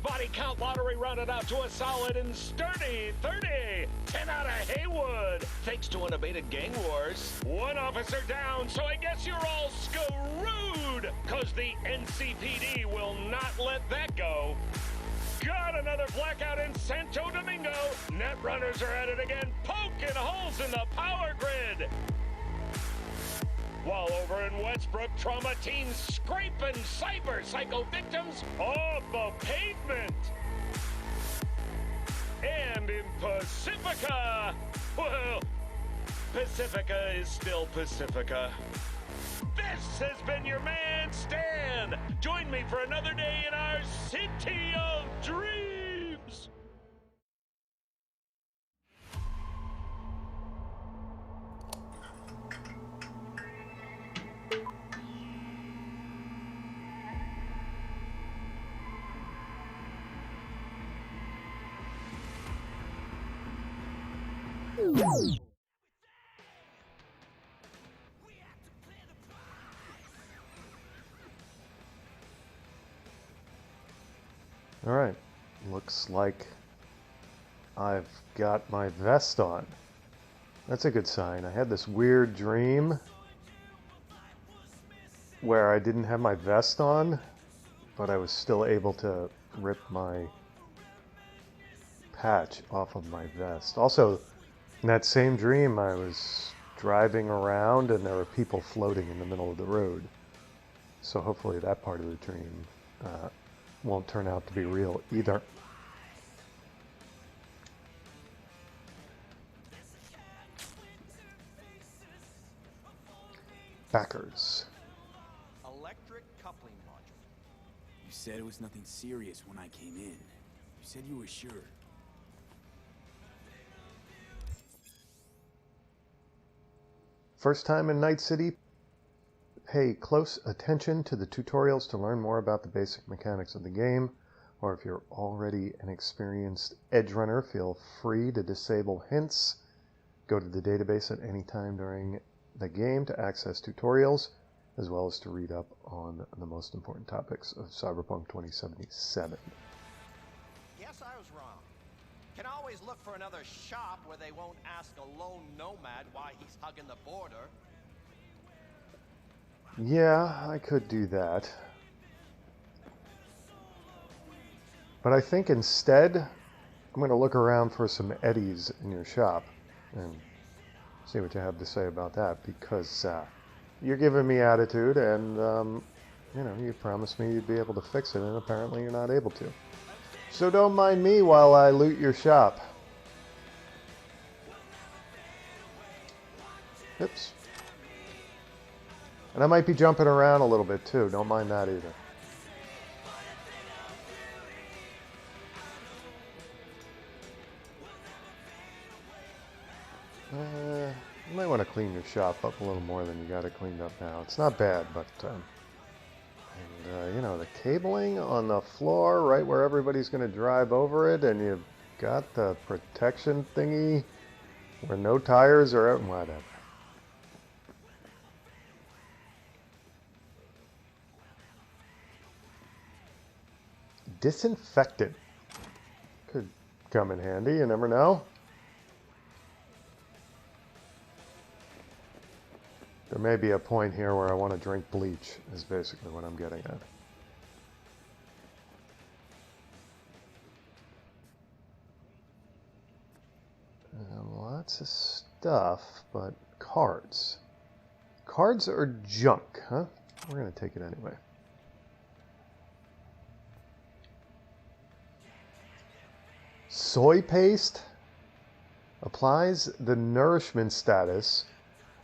body count lottery rounded out to a solid and sturdy 30. 10 out of Haywood, thanks to unabated gang wars. One officer down, so I guess you're all screwed, cause the NCPD will not let that go. Got another blackout in Santo Domingo. Netrunners are at it again, poking holes in the power grid. While over in Westbrook, trauma teens scraping cyber psycho victims off the pavement. And in Pacifica, well, Pacifica is still Pacifica. This has been your man, Stan. Join me for another day in our City of Dreams. Alright, looks like I've got my vest on. That's a good sign. I had this weird dream where I didn't have my vest on, but I was still able to rip my patch off of my vest. Also, in that same dream, I was driving around and there were people floating in the middle of the road. So hopefully that part of the dream won't turn out to be real either. Backers. Electric coupling module. You said it was nothing serious when I came in. You said you were sure. First time in Night City? Pay close attention to the tutorials to learn more about the basic mechanics of the game, or if you're already an experienced edge runner, feel free to disable hints. Go to the database at any time during the game to access tutorials, as well as to read up on the most important topics of Cyberpunk 2077. Guess I was wrong. Can always look for another shop where they won't ask a lone nomad why he's hugging the border. Yeah, I could do that. But I think instead, I'm going to look around for some eddies in your shop and see what you have to say about that, because you're giving me attitude and, you know, you promised me you'd be able to fix it, and apparently you're not able to. So don't mind me while I loot your shop. Oops. And I might be jumping around a little bit too, don't mind that either. You might want to clean your shop up a little more than you got it cleaned up now. It's not bad, but you know, the cabling on the floor right where everybody's going to drive over it, and you've got the protection thingy where no tires are out, whatever. Disinfectant could come in handy, you never know. There may be a point here where I want to drink bleach, is basically what I'm getting at. Lots of stuff, but cards. Cards are junk, huh? We're going to take it anyway. Soy paste applies the nourishment status,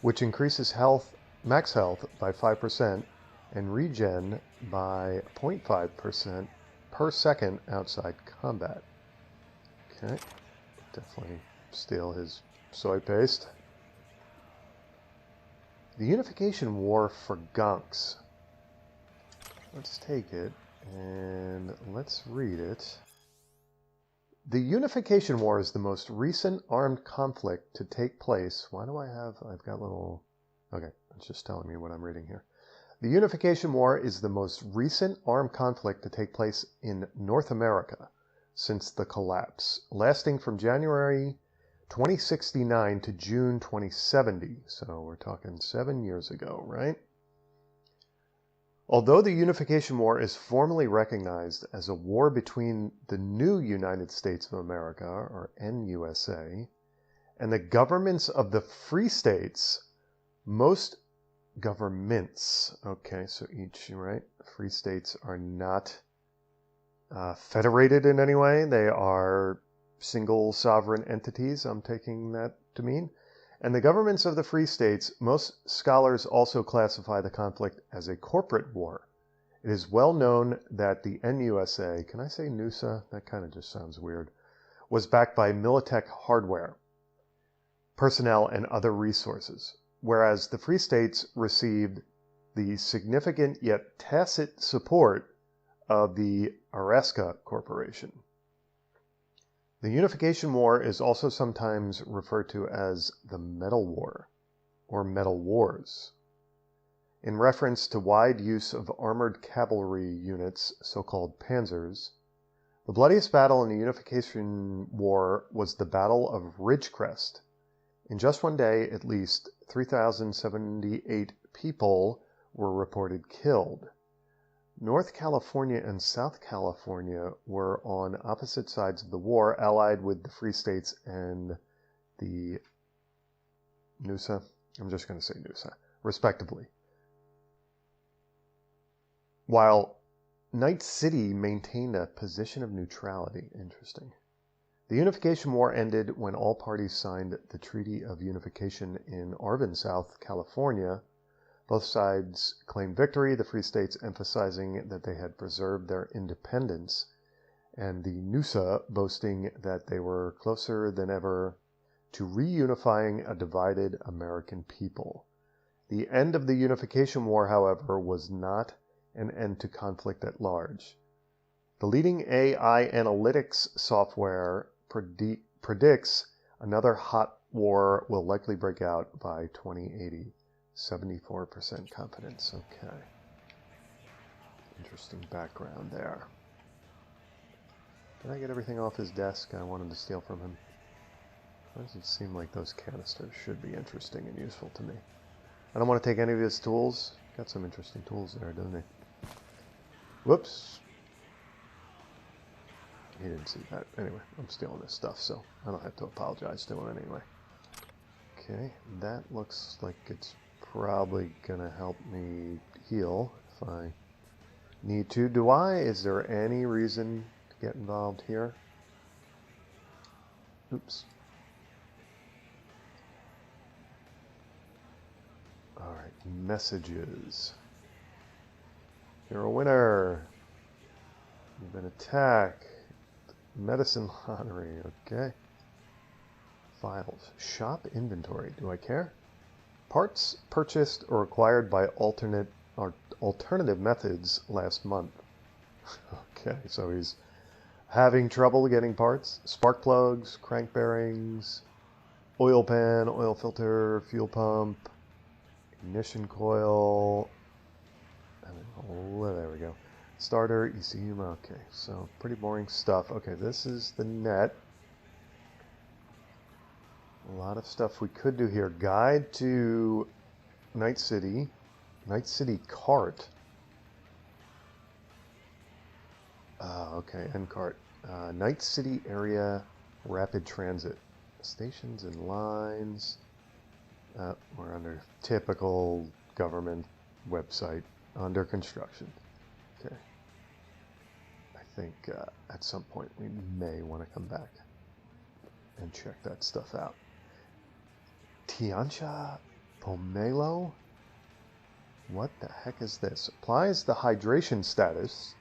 which increases health, max health by 5% and regen by 0.5% per second outside combat. Okay, definitely steal his soy paste. The Unification War for Gunks. Let's take it and let's read it. The Unification War is the most recent armed conflict to take place. Why do I have, I've got little, okay, it's just telling me what I'm reading here. The Unification War is the most recent armed conflict to take place in North America since the collapse, lasting from January 2069 to June 2070. So we're talking 7 years ago, right? Although the Unification War is formally recognized as a war between the new United States of America, or NUSA, and the governments of the free states, most governments, okay, so each, right, free states are not federated in any way. They are single sovereign entities, I'm taking that to mean. And the governments of the free states, most scholars also classify the conflict as a corporate war. It is well known that the NUSA, can I say NUSA? That kind of just sounds weird, was backed by Militech hardware, personnel, and other resources, whereas the free states received the significant yet tacit support of the Araska Corporation. The Unification War is also sometimes referred to as the Metal War, or Metal Wars, in reference to wide use of armored cavalry units, so-called panzers. The bloodiest battle in the Unification War was the Battle of Ridgecrest. In just one day, at least 3,078 people were reported killed. North California and South California were on opposite sides of the war, allied with the Free States and the NUSA, I'm just going to say NUSA, respectively. While Night City maintained a position of neutrality. Interesting. The Unification War ended when all parties signed the Treaty of Unification in Arvin, South California. Both sides claimed victory, the Free States emphasizing that they had preserved their independence, and the NUSA boasting that they were closer than ever to reunifying a divided American people. The end of the Unification War, however, was not an end to conflict at large. The leading AI analytics software predicts another hot war will likely break out by 2080. 74% confidence. Okay. Interesting background there. Did I get everything off his desk I wanted to steal from him? Why does it seem like those canisters should be interesting and useful to me? I don't want to take any of his tools. Got some interesting tools there, doesn't he? Whoops. He didn't see that. Anyway, I'm stealing his stuff, so I don't have to apologize to him anyway. Okay, that looks like it's probably gonna help me heal if I need to. Do I? Is there any reason to get involved here? Oops. Alright, messages. You're a winner. You've been attacked. Medicine lottery, okay. Files. Shop inventory. Do I care? Parts purchased or acquired by alternative methods last month. Okay, so he's having trouble getting parts. Spark plugs, crank bearings, oil pan, oil filter, fuel pump, ignition coil. Oh, there we go. Starter, ECU, okay, so pretty boring stuff. Okay, this is the net. A lot of stuff we could do here. Guide to Night City. Night City cart. Okay, end cart. Night City area rapid transit. Stations and lines. We're under typical government website. Under construction. Okay. I think at some point we may want to come back and check that stuff out. Tiancha Pomelo? What the heck is this? Applies the hydration status,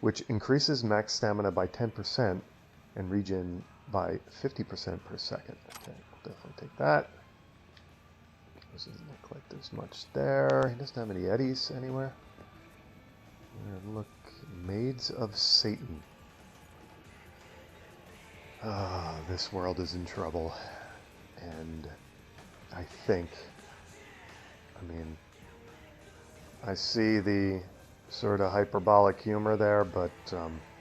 which increases max stamina by 10% and regen by 50% per second. Okay, we'll definitely take that. Doesn't look like there's much there. He doesn't have any eddies anywhere. Look, Maids of Satan. Ah, this world is in trouble. And I think, I mean, I see the sort of hyperbolic humor there, but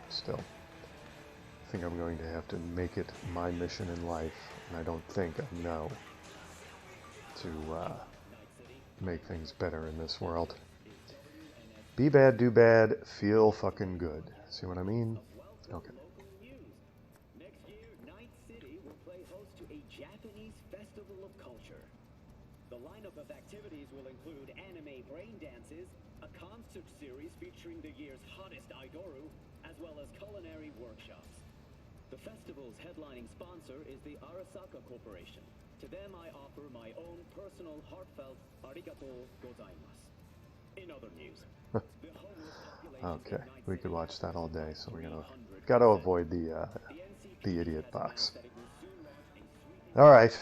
still. I think I'm going to have to make it my mission in life, and I don't think I know to make things better in this world. Be bad, do bad, feel fucking good. See what I mean? Okay. Next year, Night City will play host to a Japanese festival of culture. The lineup of activities will include anime brain dances, a concert series featuring the year's hottest Aidoru, as well as culinary workshops. The festival's headlining sponsor is the Arasaka Corporation. To them, I offer my own personal heartfelt arigato gozaimasu. In other news, the homeless population Okay, in Night we City could watch that all day, so we $300 gotta avoid the idiot has box. announced that it will soon launch a sweeping Alright,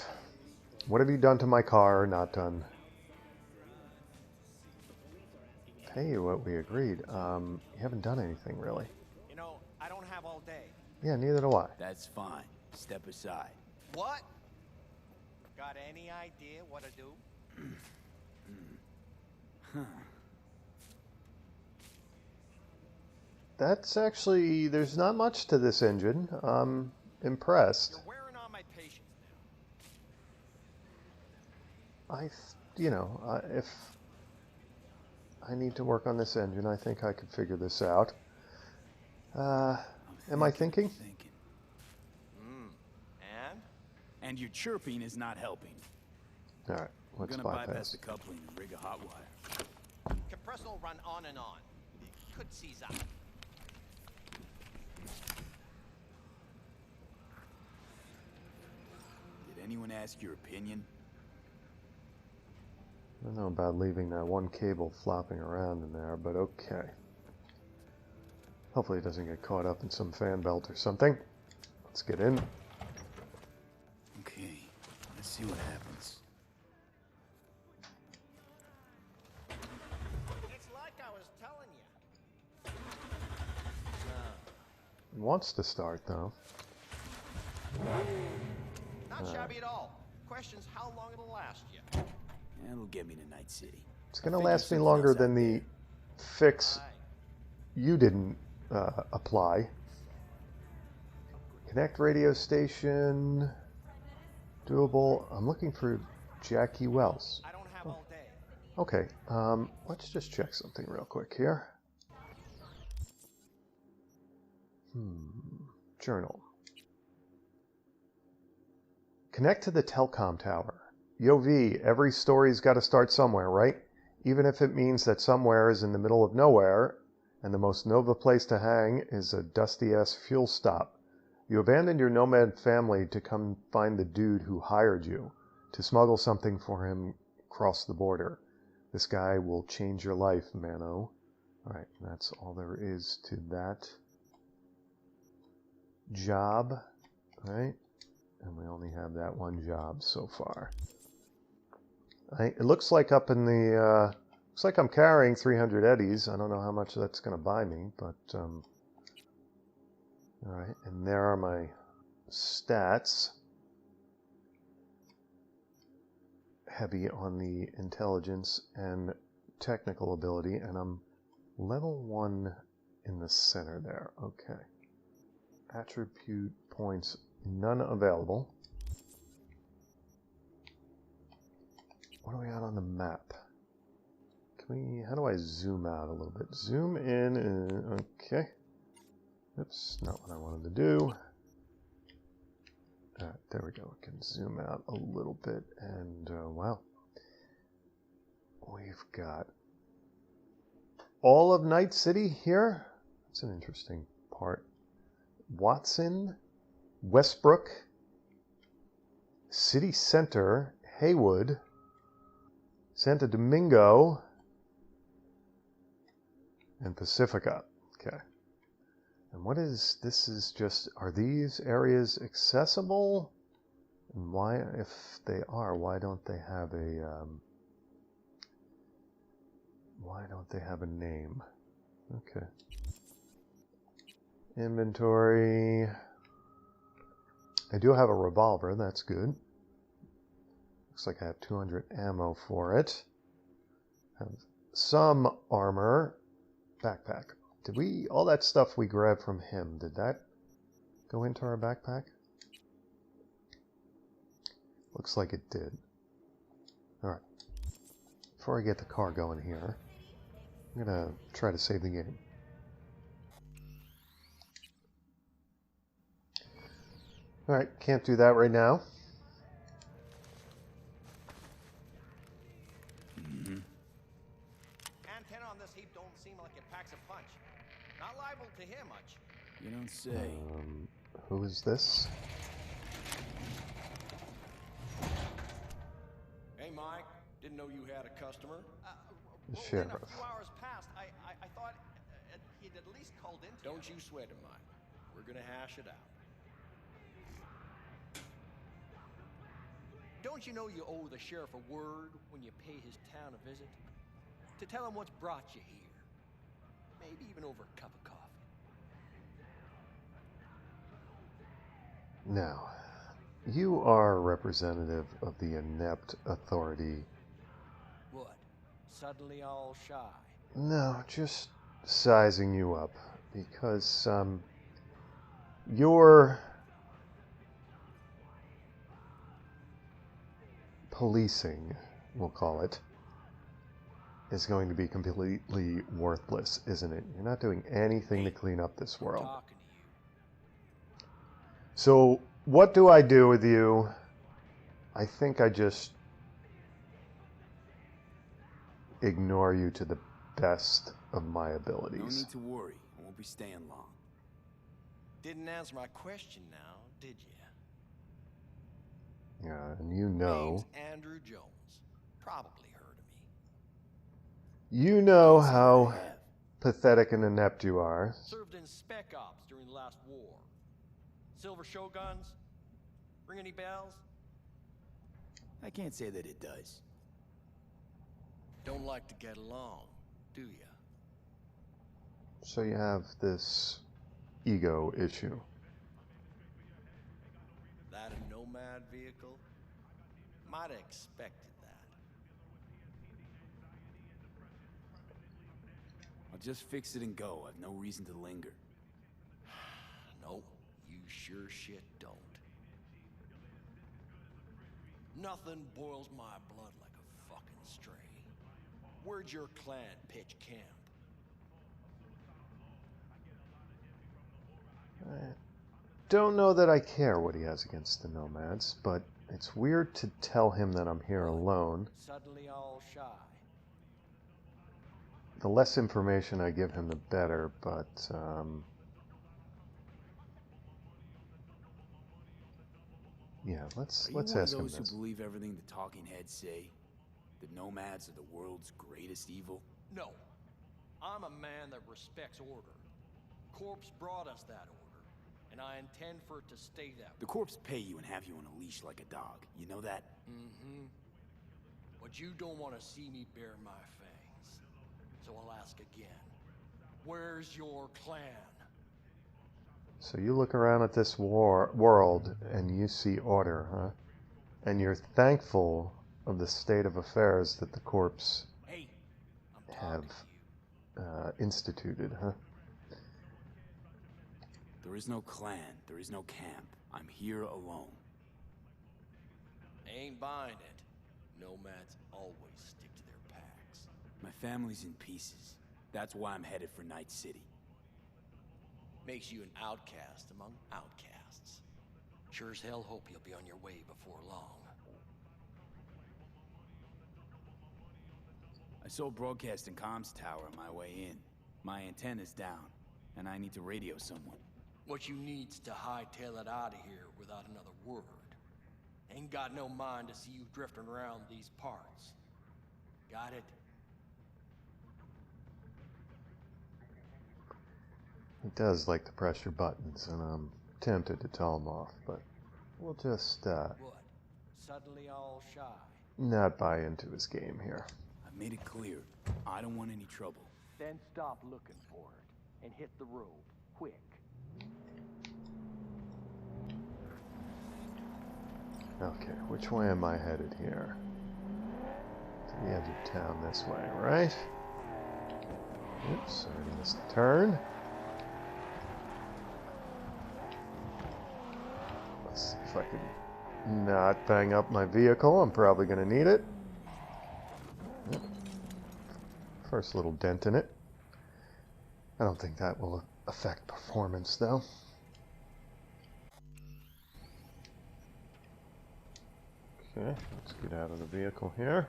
what have you done to my car or not done? Pay you what we agreed. You haven't done anything, really. You know, I don't have all day. Yeah, neither do I. That's fine. Step aside. What? Got any idea what to do? That's actually, there's not much to this engine. I'm impressed. You're wearing on my patience now. If I need to work on this engine, I think I could figure this out. Am I thinking? And? And your chirping is not helping. Alright, We're let's gonna bypass bypass. the coupling and rig a hot wire. Compressor will run on and on. It could seize up. Did anyone ask your opinion? I don't know about leaving that one cable flopping around in there, but okay. Hopefully it doesn't get caught up in some fan belt or something. Let's get in. Okay, let's see what happens. It's like I was telling you. It wants to start, though. Not shabby at all. Question's how long it'll last you. That'll get me to Night City. It's going to Figure last me something longer else than out the there. fix Aye. you didn't apply. Connect radio station. Doable. I'm looking for Jackie Wells. I don't have all day. Okay, let's just check something real quick here. Journal. Connect to the telecom tower. Yo V, every story's got to start somewhere, right? Even if it means that somewhere is in the middle of nowhere, and the most nova place to hang is a dusty-ass fuel stop. You abandoned your nomad family to come find the dude who hired you, to smuggle something for him across the border. This guy will change your life, Mano. Alright, that's all there is to that job, right? And we only have that one job so far. It looks like up in the, looks like I'm carrying 300 eddies. I don't know how much that's going to buy me, but, alright, and there are my stats. Heavy on the intelligence and technical ability, and I'm level 1 in the center there. Okay. Attribute points, none available. What do we got on the map? Can we, how do I zoom out a little bit? Zoom in, okay. Oops, not what I wanted to do. There we go. We can zoom out a little bit, and wow. We've got all of Night City here. That's an interesting part. Watson, Westbrook, City Center, Haywood, Santo Domingo, and Pacifica. Okay. And what is, this is just, are these areas accessible? And why, if they are, why don't they have a name? Okay. Inventory. I do have a revolver, that's good. Looks like I have 200 ammo for it. Have some armor. Backpack. Did we... all that stuff we grabbed from him, did that go into our backpack? Looks like it did. Alright. Before I get the car going here, I'm gonna try to save the game. Alright, can't do that right now. Antenna on this heap don't seem like it packs a punch. Not liable to hear much. You don't say. Who is this? Hey, Mike. Didn't know you had a customer. The Well, sheriff. a few hours passed. I thought he'd at least called in. Don't you sweat it, Mike. We're gonna hash it out. Don't you know you owe the sheriff a word when you pay his town a visit? To tell him what's brought you here. Maybe even over a cup of coffee. Now, you are a representative of the inept authority. What? Suddenly all shy? No, just sizing you up. Because, your policing, we'll call it, is going to be completely worthless, isn't it? You're not doing anything to clean up this world. Talking to you. So, what do I do with you? I think I just ignore you to the best of my No abilities. need to worry. I won't be staying long. Didn't answer my question now, did you? Yeah, and you know. Name's Andrew Jones. Probably heard of me. You know Can't say how that I have. pathetic and inept you are. Served in Spec Ops during the last war. Silver Shoguns? Ring any bells? I can't say that it does. Don't like to get along, do you? So you have this ego issue. That a nomad vehicle? Might have expected that. I'll just fix it and go. I've no reason to linger. No, you sure shit don't. Nothing boils my blood like a fucking stray. Where'd your clan pitch camp? I don't know that I care what he has against the nomads, but it's weird to tell him that I'm here alone. Suddenly all shy. The less information I give him, the better, but, yeah, let's Are you one of ask him those this. who believe everything the talking heads say? That nomads are the world's greatest evil? No. I'm a man that respects order. Corpse brought us that order, and I intend for it to stay that way. The corps pay you and have you on a leash like a dog. You know that? Mm-hmm. But you don't want to see me bare my fangs. So I'll ask again. Where's your clan? So you look around at this world and you see order, huh? And you're thankful of the state of affairs that the corpse Hey, I'm have talking to you. instituted, huh? There is no clan. There is no camp. I'm here alone. Ain't buying it. Nomads always stick to their packs. My family's in pieces. That's why I'm headed for Night City. Makes you an outcast among outcasts. Sure as hell hope you'll be on your way before long. I saw a broadcasting comms tower on my way in. My antenna's down, and I need to radio someone. What you need's to hightail it out of here without another word. Ain't got no mind to see you drifting around these parts. Got it? He does like to press your buttons, and I'm tempted to tell him off, but we'll just What? Suddenly all shy? not buy into his game here. I've made it clear. I don't want any trouble. Then stop looking for it and hit the road, quick. Okay, which way am I headed here? To the edge of town this way, right? Oops, already missed the turn. Let's see if I can not bang up my vehicle. I'm probably going to need it. Yep. First little dent in it. I don't think that will affect performance, though. Okay, let's get out of the vehicle here.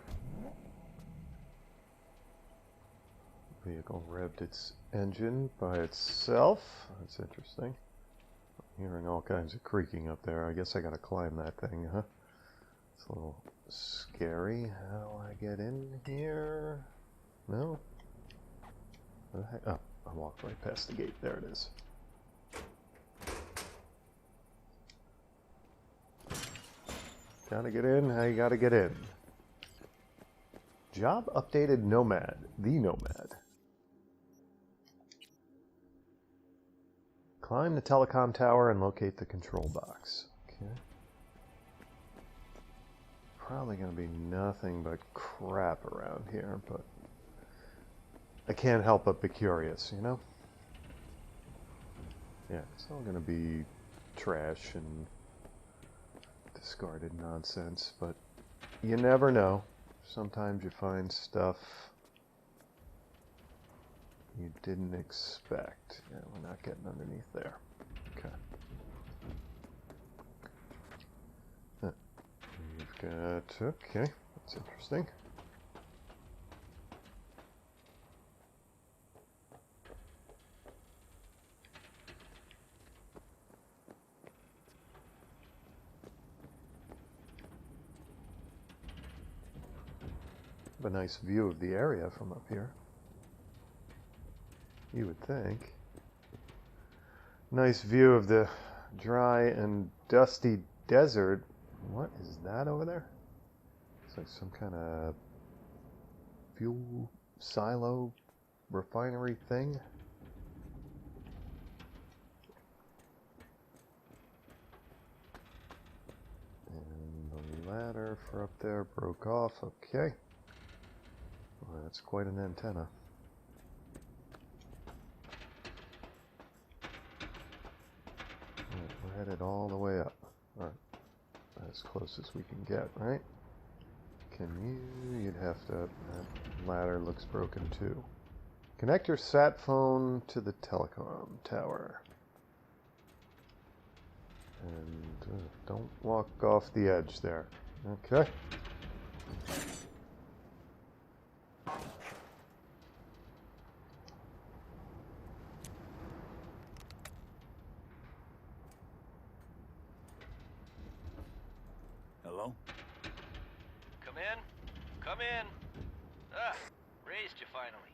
Vehicle revved its engine by itself. That's interesting. I'm hearing all kinds of creaking up there. I guess I gotta climb that thing, huh? It's a little scary. How do I get in here? No? Oh, I walked right past the gate. There it is. Gotta get in. How you gotta get in? Job updated nomad. The nomad. Climb the telecom tower and locate the control box. Okay. Probably gonna be nothing but crap around here, but I can't help but be curious, you know? Yeah, it's all gonna be trash and discarded nonsense, but you never know. Sometimes you find stuff you didn't expect. Yeah, we're not getting underneath there. Okay. We've got... Okay, that's interesting. A nice view of the area from up here. You would think. Nice view of the dry and dusty desert. What is that over there? It's like some kind of fuel silo refinery thing. And the ladder for up there broke off. Okay. Well, that's quite an antenna. Right, we're headed all the way up. Alright. As close as we can get, right? Can you... You'd have to... That ladder looks broken too. Connect your sat phone to the telecom tower. And don't walk off the edge there. Okay. Hello? Come in. Come in. Ah, raised you finally.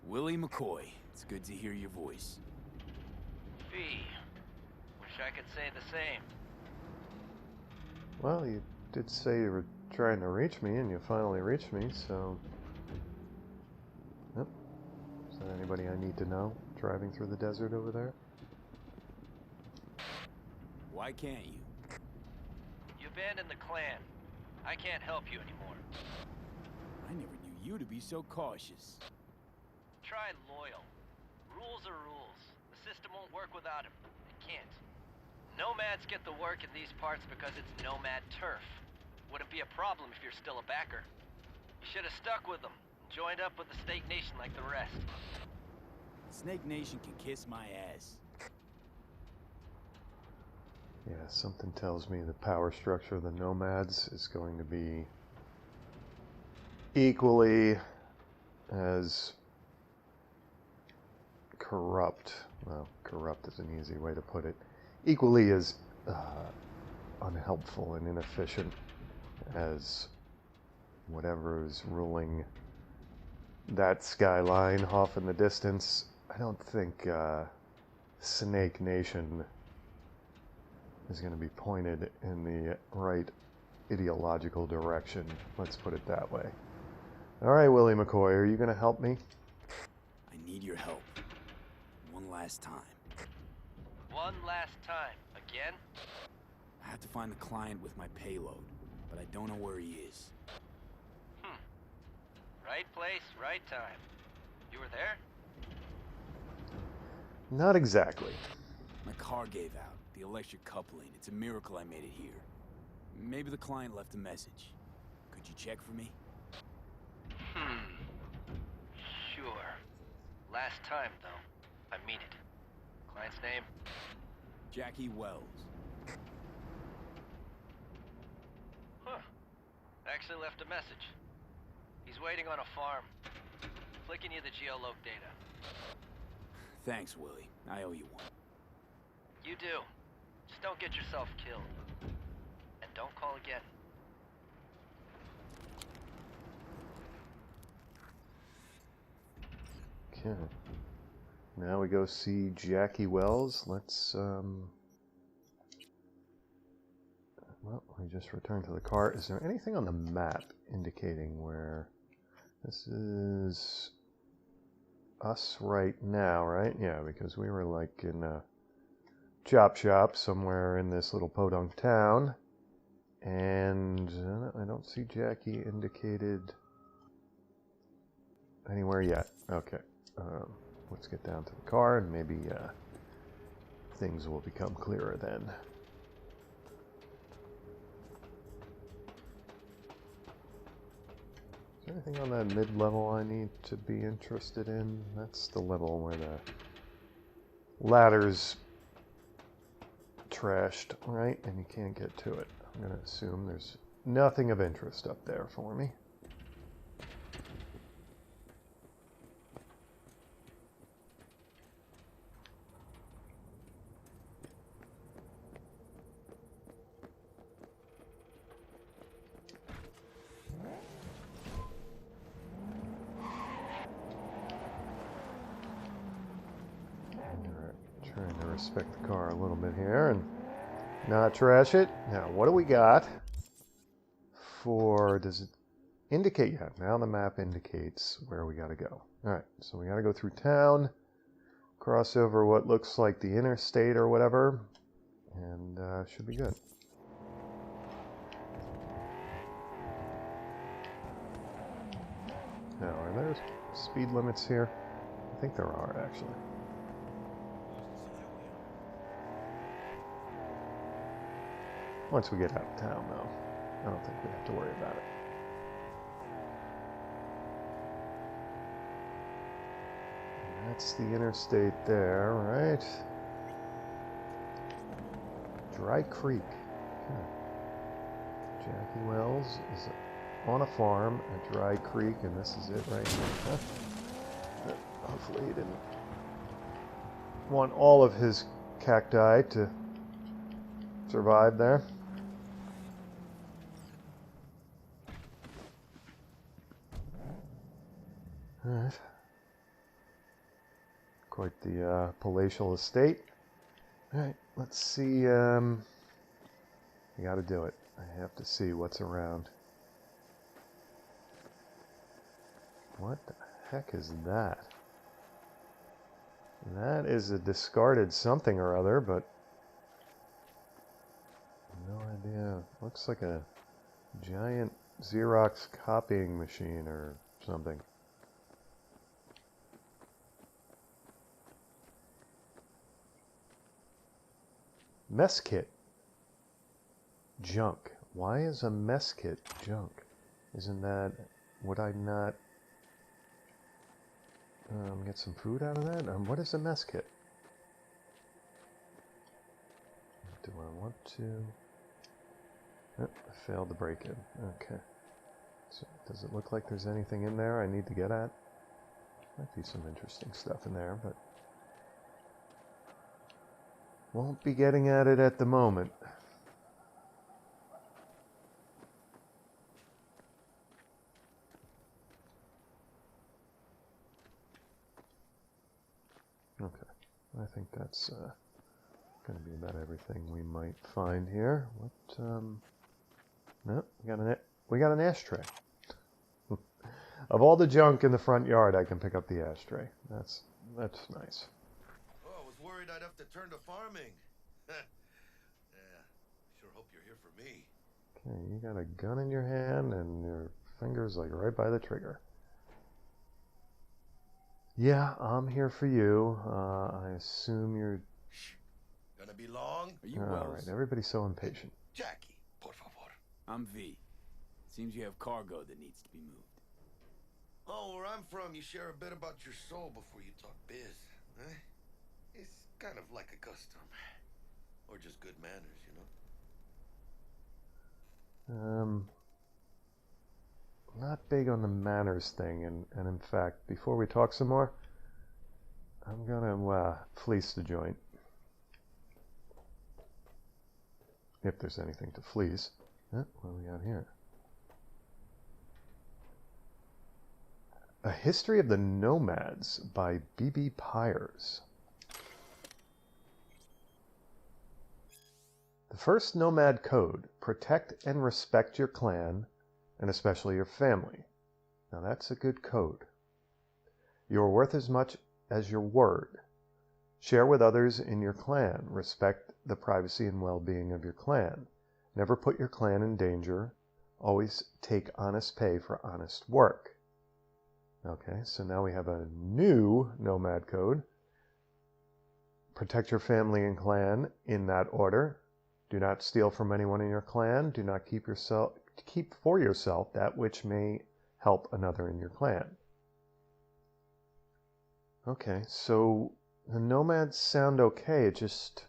Willie McCoy. It's good to hear your voice. Fee. Wish I could say the same. Well, you did say you were trying to reach me, and you finally reached me, so... Yep. Is there anybody I need to know driving through the desert over there? Why can't you? You abandoned the clan. I can't help you anymore. I never knew you to be so cautious. Try loyal. Rules are rules. The system won't work without him. It can't. Nomads get the work in these parts because it's nomad turf. Wouldn't be a problem if you're still a backer. You should have stuck with them and joined up with the Snake Nation like the rest. Snake Nation can kiss my ass. Yeah, something tells me the power structure of the nomads is going to be equally as corrupt. Well, corrupt is an easy way to put it. Equally as unhelpful and inefficient as whatever is ruling that skyline off in the distance. I don't think Snake Nation is going to be pointed in the right ideological direction. Let's put it that way. All right, Willie McCoy, are you going to help me? I need your help. One last time. One last time. Again? I have to find the client with my payload, but I don't know where he is. Right place, right time. You were there? Not exactly. My car gave out. The electric coupling. It's a miracle I made it here. Maybe the client left a message. Could you check for me? Sure. Last time, though. I mean it. Client's name? Jackie Wells. Huh. Actually left a message. He's waiting on a farm. Flicking you the geoloc data. Thanks, Willie. I owe you one. You do. Just don't get yourself killed. And don't call again. Okay. Now we go see Jackie Wells. Let's, well, we just returned to the car. Is there anything on the map indicating where this is us right now, right? Yeah, because we were like in a chop shop somewhere in this little podunk town. And I don't see Jackie indicated anywhere yet. Okay. Let's get down to the car and maybe things will become clearer then. Is there anything on that mid-level I need to be interested in? That's the level where the ladder's trashed, right? And you can't get to it. I'm going to assume there's nothing of interest up there for me. Trying to respect the car a little bit here and not trash it. Now, what do we got for, does it indicate yet? Now the map indicates where we got to go. All right, so we got to go through town, cross over what looks like the interstate or whatever, and should be good. Now, are there speed limits here? I think there are, actually. Once we get out of town, though, I don't think we have to worry about it. And that's the interstate there, right? Dry Creek. Okay. Jackie Wells is on a farm at Dry Creek, and this is it right here. Huh? Hopefully he didn't want all of his cacti to survive there. Alright. Quite the palatial estate. Alright, let's see. I gotta do it. I have to see what's around. What the heck is that? That is a discarded something or other, but no idea. Looks like a giant Xerox copying machine or something. Mess kit. Junk. Why is a mess kit junk? Isn't that... Would I not get some food out of that? What is a mess kit? Do I want to... Oh, I failed to break in. Okay. So does it look like there's anything in there I need to get at? Might be some interesting stuff in there, but... won't be getting at it at the moment. Okay, I think that's going to be about everything we might find here. What? No, we got an ashtray. Of all the junk in the front yard, I can pick up the ashtray. That's nice. Worried I'd have to turn to farming. Yeah, sure hope you're here for me. Okay, you got a gun in your hand and your fingers like right by the trigger. Yeah, I'm here for you. I assume you're... Shh. Gonna be long? Are you All Wells? right, everybody's so impatient. Jackie, por favor. I'm V. Seems you have cargo that needs to be moved. Oh, where I'm from, you share a bit about your soul before you talk biz. Eh? It's kind of like a custom. Or just good manners, you know? Not big on the manners thing, and in fact, before we talk some more, I'm gonna fleece the joint. If there's anything to fleece. What do we got here? A History of the Nomads by B.B. Pyers. The first Nomad Code: protect and respect your clan, and especially your family. Now that's a good code. You are worth as much as your word. Share with others in your clan. Respect the privacy and well-being of your clan. Never put your clan in danger. Always take honest pay for honest work. Okay, so now we have a new Nomad Code. Protect your family and clan in that order. Do not steal from anyone in your clan. Do not keep for yourself that which may help another in your clan. Okay, so the nomads sound okay. It just...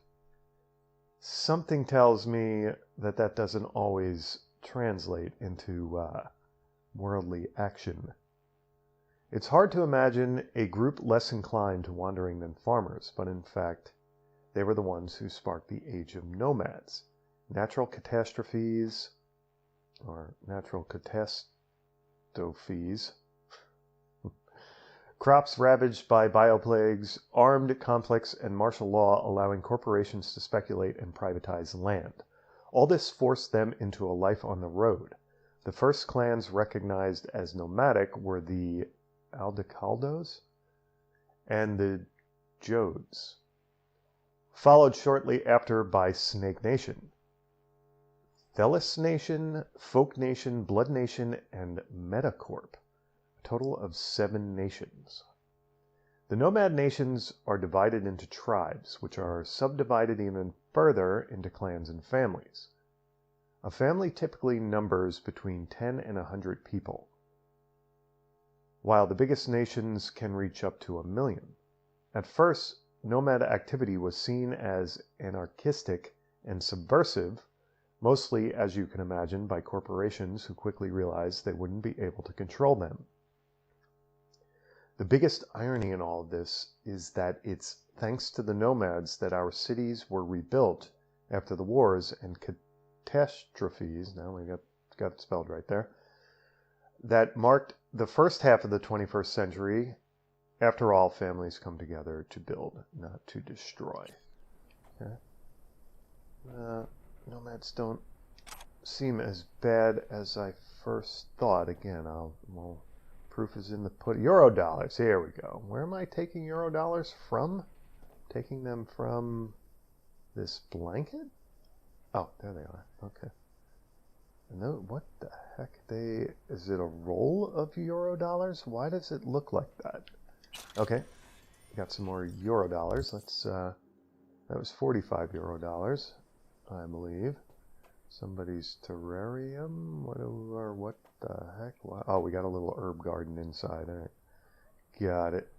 something tells me that that doesn't always translate into worldly action. It's hard to imagine a group less inclined to wandering than farmers, but in fact, they were the ones who sparked the age of nomads. Natural catastrophes, or natural catastrophes, crops ravaged by bioplagues, armed conflicts, and martial law allowing corporations to speculate and privatize land. All this forced them into a life on the road. The first clans recognized as nomadic were the Aldecaldos and the Jodes, followed shortly after by Snake Nation, Thelis Nation, Folk Nation, Blood Nation, and Metacorp, a total of 7 nations. The nomad nations are divided into tribes, which are subdivided even further into clans and families. A family typically numbers between 10 and 100 people, while the biggest nations can reach up to 1 million. At first, nomad activity was seen as anarchistic and subversive, mostly, as you can imagine, by corporations who quickly realized they wouldn't be able to control them. The biggest irony in all of this is that it's thanks to the nomads that our cities were rebuilt after the wars and catastrophes, now we got it spelled right there, that marked the first half of the 21st century. After all, families come together to build, not to destroy. Okay. Nomads don't seem as bad as I first thought. Again, well, proof is in the pudding. Eurodollars, here we go. Where am I taking Eurodollars from? Taking them from this blanket? Oh, there they are. Okay. No, what the heck? Is it a roll of Eurodollars? Why does it look like that? Okay, got some more Eurodollars. Let's, that was 45 Eurodollars, I believe. Somebody's terrarium? What the heck? Oh, we got a little herb garden inside. All right, got it.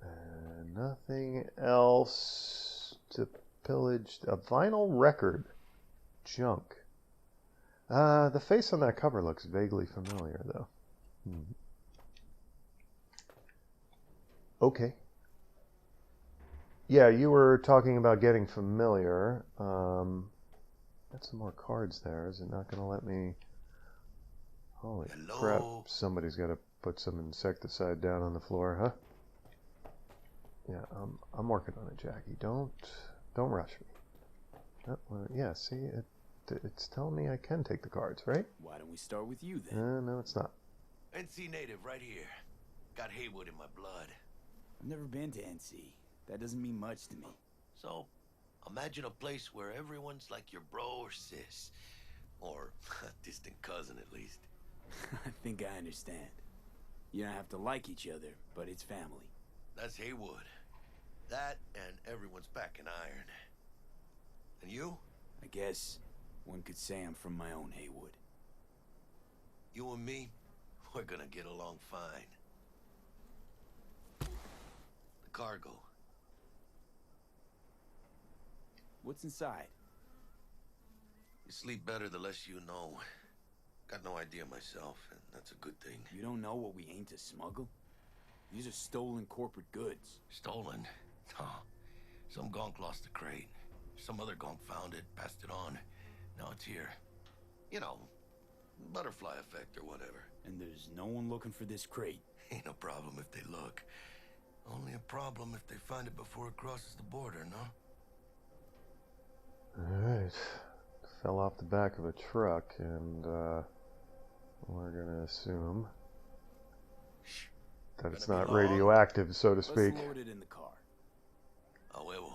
And nothing else to pillage. A vinyl record. Junk. The face on that cover looks vaguely familiar, though. Okay. Yeah, you were talking about getting familiar. Got some more cards there. Is it not going to let me... Holy crap. Somebody's got to put some insecticide down on the floor, huh? Yeah, I'm working on it, Jackie. Don't rush me. Yeah, see, it's telling me I can take the cards, right? Why don't we start with you then? No, it's not. NC native right here. Got Haywood in my blood. I've never been to NC. That doesn't mean much to me. So, imagine a place where everyone's like your bro or sis. Or a distant cousin, at least. I think I understand. You don't have to like each other, but it's family. That's Haywood. That and everyone's back in iron. And you? I guess one could say I'm from my own Haywood. You and me, we're gonna get along fine. The cargo. What's inside? You sleep better the less you know. Got no idea myself, and that's a good thing. You don't know what we aim to smuggle? These are stolen corporate goods. Stolen? No. Some gonk lost the crate. Some other gonk found it, passed it on. Now it's here. You know, butterfly effect or whatever. And there's no one looking for this crate. Ain't no problem if they look. Only a problem if they find it before it crosses the border, no? Alright. Fell off the back of a truck, and we're gonna assume that it's not radioactive, so to speak. Let's load it in the car. A huevo.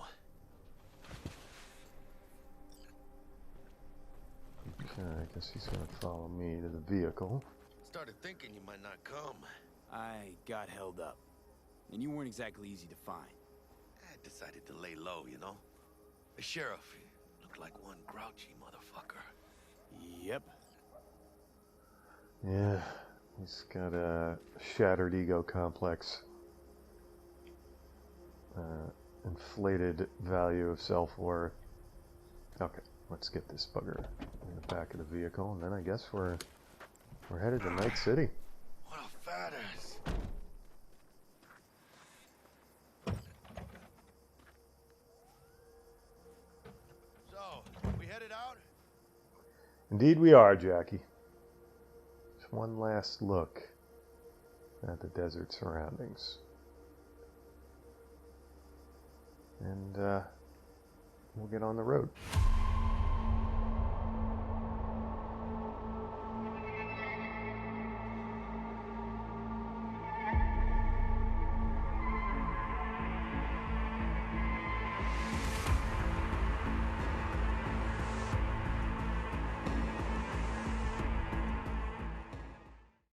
Okay, I guess he's gonna follow me to the vehicle. Started thinking you might not come. I got held up. And you weren't exactly easy to find. I decided to lay low, you know? The sheriff, he looked like one grouchy motherfucker. Yep. Yeah, he's got a shattered ego complex. Inflated value of self-worth. Okay, let's get this bugger in the back of the vehicle, and then I guess we're headed to Night City. What a fat ass. So, we headed out? Indeed we are, Jackie. Just one last look at the desert surroundings. And we'll get on the road.